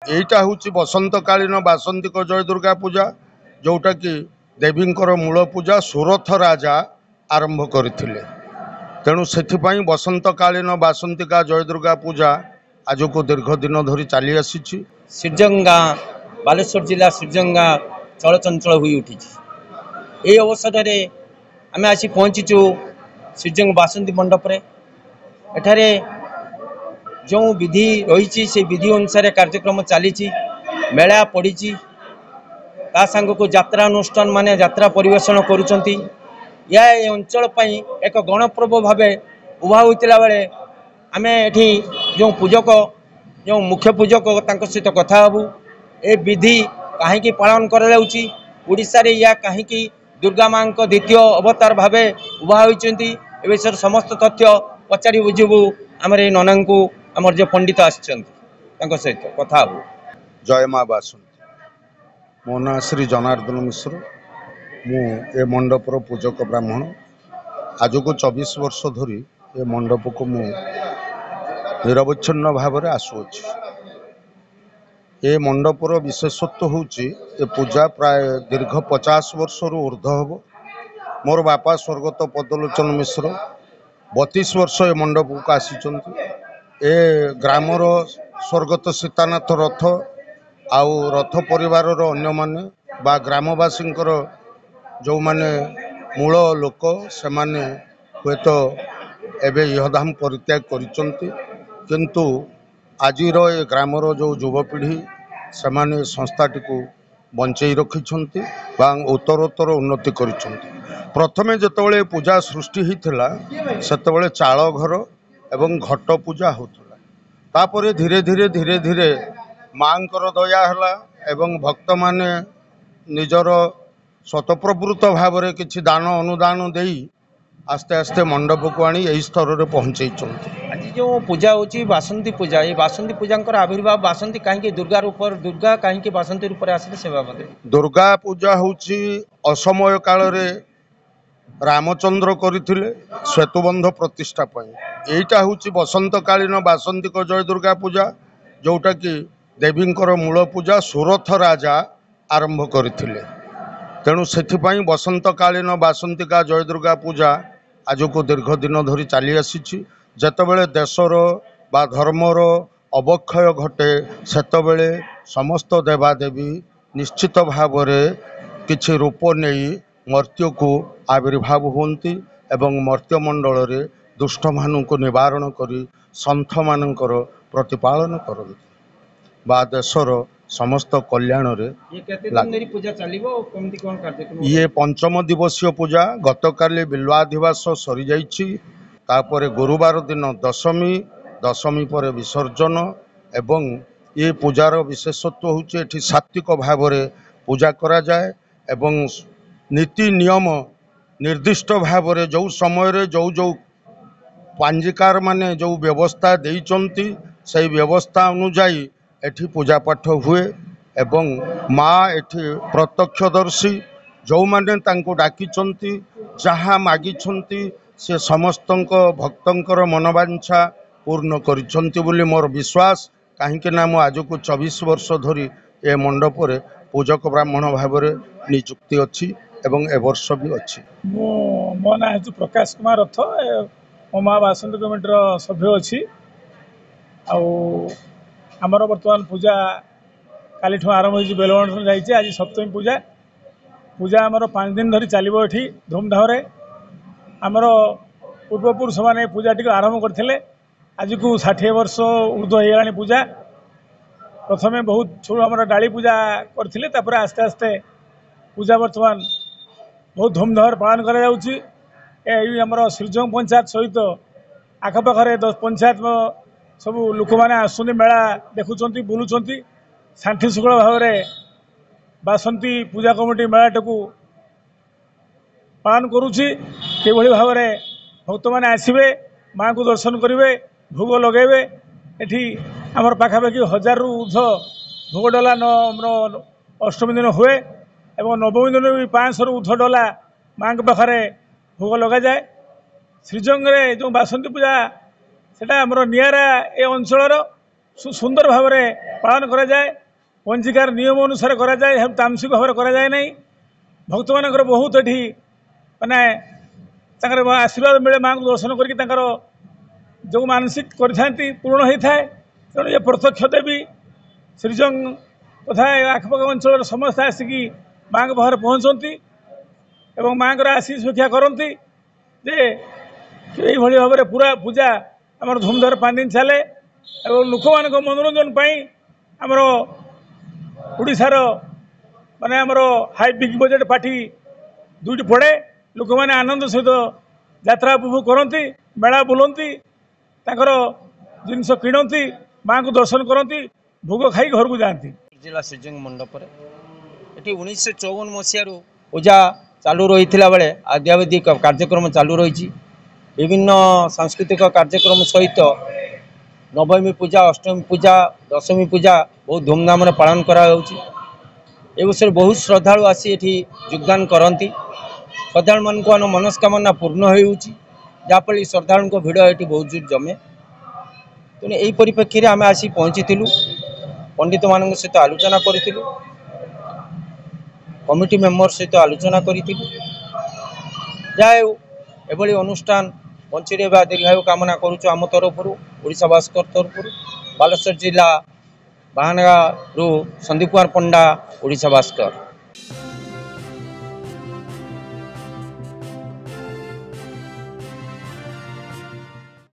এইটা হচ্ছে বসন্তকালীন বাসন্তিক জয় দুর্গা পূজা, जोटा कि देवींकर मूल पूजा सुरथ राजा आरंभ करथिले। तेणु सेथिपाई बसंतकालीन बासंतिका जय दुर्गा पूजा आज को दीर्घ दिन धरी चली आसी। सिरजंगा बालेश्वर जिला सिरजंगा चलचंचल हुई उठी। ये अवसर में आम आसी पहुँचीचु सिरजंग बासंती मंडप रे। एठारे जो विधि रही से विधि अनुसार कार्यक्रम चली मेला पड़ी ता सांग को यात्रा अनुष्ठान माने यात्रा परिवेषण करुचंती। या अंचल एक गणपर्व भाव उभा होता बेले आम एठी जो पूजक जो मुख्य पूजक सहित कथा हबू ए विधि कहीं पालन करा या कहीं दुर्गा माँ द्वितीय अवतार भाव उभा होती विषय समस्त तथ्य पचारि बुझू आमर ये नना को आमर जो पंडित सहित कथा हबू। जय माँ बासंती। मो ना श्री जनार्दन मिश्र। मु ए मंडपर पूजक ब्राह्मण। आज को 24 वर्ष धरी ए मंडप को मु निरवच्छिन्न भाव में आसुअछि। ए मंडपर विशेषत्व होउछि ए पूजा प्राय दीर्घ 50 वर्ष ऊर्ध्व हम। मोर बापा स्वर्गत पदलोचन मिश्र 32 वर्ष ए मंडप को आसीचंती। ए ग्रामर स्वर्गत सीतानाथ रथ आउ रथ परिवार अन्य माने बा ग्रामवासी जो माने मूल लोक से माने हुएत एबे यहधाम परित्याग करिचंती, किंतु आजिर ए ग्रामर जो युवपीढ़ी से माने संस्थाटी को बंचई रखिछंती बा उत्तरोत्तर उन्नति करिछंती। प्रथमे जेतबेले पूजा सृष्टि होता सेतबेले चाल घर एवं घट पूजा होता। तापरे धीरे धीरे धीरे धीरे माँकर दया है एवं भक्त माने निजर स्वतःप्रवृत्त भाव में किसी दान अनुदान दे आस्ते आस्ते मंडप को आनी यही स्तर में पहुँचे। आज जो पूजा होची बासंती पूजा, ये बासंती पूजा आविर्भाव बासंती कहीं दुर्गा रूप दुर्गा कहीं बासंती रूप आसे से बाबद दुर्गा पूजा होची असमय काल रे रामचंद्र करथिले श्वेतबंध प्रतिष्ठा पाई। एटा होची बसंतकालीन बासंतिक जय दुर्गा पूजा, जोटा कि देवींकर मूल पूजा सुरथ राजा आरंभ करथिले। तेणु सेथिपाई बसंतकालीन बासंतिका जय दुर्गा पूजा आज को दीर्घ दिन धरी चली आसी। जेतेबेले देशर बा धर्मर अवक्षय घटे सेतेबेले समस्त देवादेवी निश्चित भाव किछि रूप नहीं मर्त्य को आविर्भाव होती एवं मर्त्यमंडल रे दुष्ट मानू को निवारण करी संथ मानकर प्रतिपालन करती बा देशर समस्त कल्याण रे। ये पंचम दिवसीय पूजा गतकाली बिल्वाधिवास सरी जाइछि। तापरे गुरुवार दिन दशमी, दशमी पर विसर्जन एवं ये पूजार विशेषत्व होछि एठी सात्विक भाव में पूजा करा जाए एवं नीति नियम निर्दिष्ट भाव में जो समय रे जो जो पांजिकार माने जो व्यवस्था देइचंती सही व्यवस्था अनुजाई एठी पूजा पाठ हुए एवं माँ एठी प्रत्यक्षदर्शी जो माने तांको डाकिचंती जहाँ मागिछंती से समस्तंक भक्तंकर मनोवांछा पूर्ण करिछंती बोली मोर विश्वास। कहीं ना मु आज को 24 वर्ष धरी ए मंडप रे पूजक ब्राह्मण भाव में नियुक्ति अच्छी एवं ए वर्ष भी अच्छी। मो ना है प्रकाश कुमार रथ। मो माँ बासंती कमिटर सभ्य अच्छी। आमर बर्तमान पूजा काली आरंभ हो बेलवंशन जाइए। आज सप्तमी पूजा पूजा आमर 5 दिन धरी चलो ये धूमधाम रे। आमर पूर्वपुरुष मैंने पूजा टी आरंभ करते। आज को 60 वर्ष ऊर्ध्व हो गला पूजा। प्रथमे बहुत छोड़ आम डाली पूजा करते आस्ते आस्ते पूजा बर्तमान बहुत धूमधाम पालन कर श्रीजंग पंचायत सहित आखपाखे 10 पंचायत सब लोक मैंने आसुँच मेला देखुं बुलूं शांति शुक्ल भाव में बासंती पूजा कमिटी मेलाटा को पालन करुँची। भाव में भक्त मैंने आसवे माँ को दर्शन करेंगे भोग लगेबे। एठी आमर पाखापाखि 1000 रु ऊर्ध्व भोग डला अष्टमी दिन हुए एवं नवमी दिन भी 500 रु ऊर्ध्व डला माँ के पाखे भोग लगा जाए। श्रीजंग रे जो बासंती पूजा सेटा आमर नियारा ए अंचल सुंदर भाव में पालन करा जाए पंजिकार नियम अनुसार करा जाए तामसिक भाव करा जाए नहीं भक्त मान बहुत ये माने आशीर्वाद मिले माँ को दर्शन कर जो मानसिक करते पूर्ण होता है तेणु ये प्रत्यक्ष देवी श्रीजंग तथा आखपाख अंचल समस्त आसिकी माँ के पाखे पहुँचती एवं माँ को आशीष भिक्षा करती जे यही भाव में पूरा पूजा आम धूमधाम 5 दिन चले और लोक मान मनोरंजन आमर ओडिशार माने आमर हाई बिग बजेट पार्टी 2टी पड़े लोक मैंने आनंद सहित यात्रा उपभोग करती मेला बुलती जिनस किणती माँ को दर्शन करती भोग खाई घर को जाती। जिला श्रीजंग मंडप ये 1954 मसीह पूजा चालू रही बेले आद्यावधि कार्यक्रम चालू रही विभिन्न सांस्कृतिक कार्यक्रम सहित नवमी पूजा अष्टमी पूजा दशमी पूजा बहुत धूमधाम पालन कर बहुत श्रद्धालु आसी एठी योगदान करती श्रद्धालु मान मनस्कामना पूर्ण होफल श्रद्धालु भिड़ ये बहुत जोर जमे तेणु यही परिप्रेक्षी आम आसी पहुँची पंडित मान सहित आलोचना करूँ कमिटी मेंबर सहित आलोचना करूँ एभली अनुष्ठान बंची रहा दीर्घायु कामना करुचु आम तरफ ओडिशा भास्कर तरफ बालेश्वर जिला बाहानगारू संदीप कुमार पंडा ओडिशा भास्कर।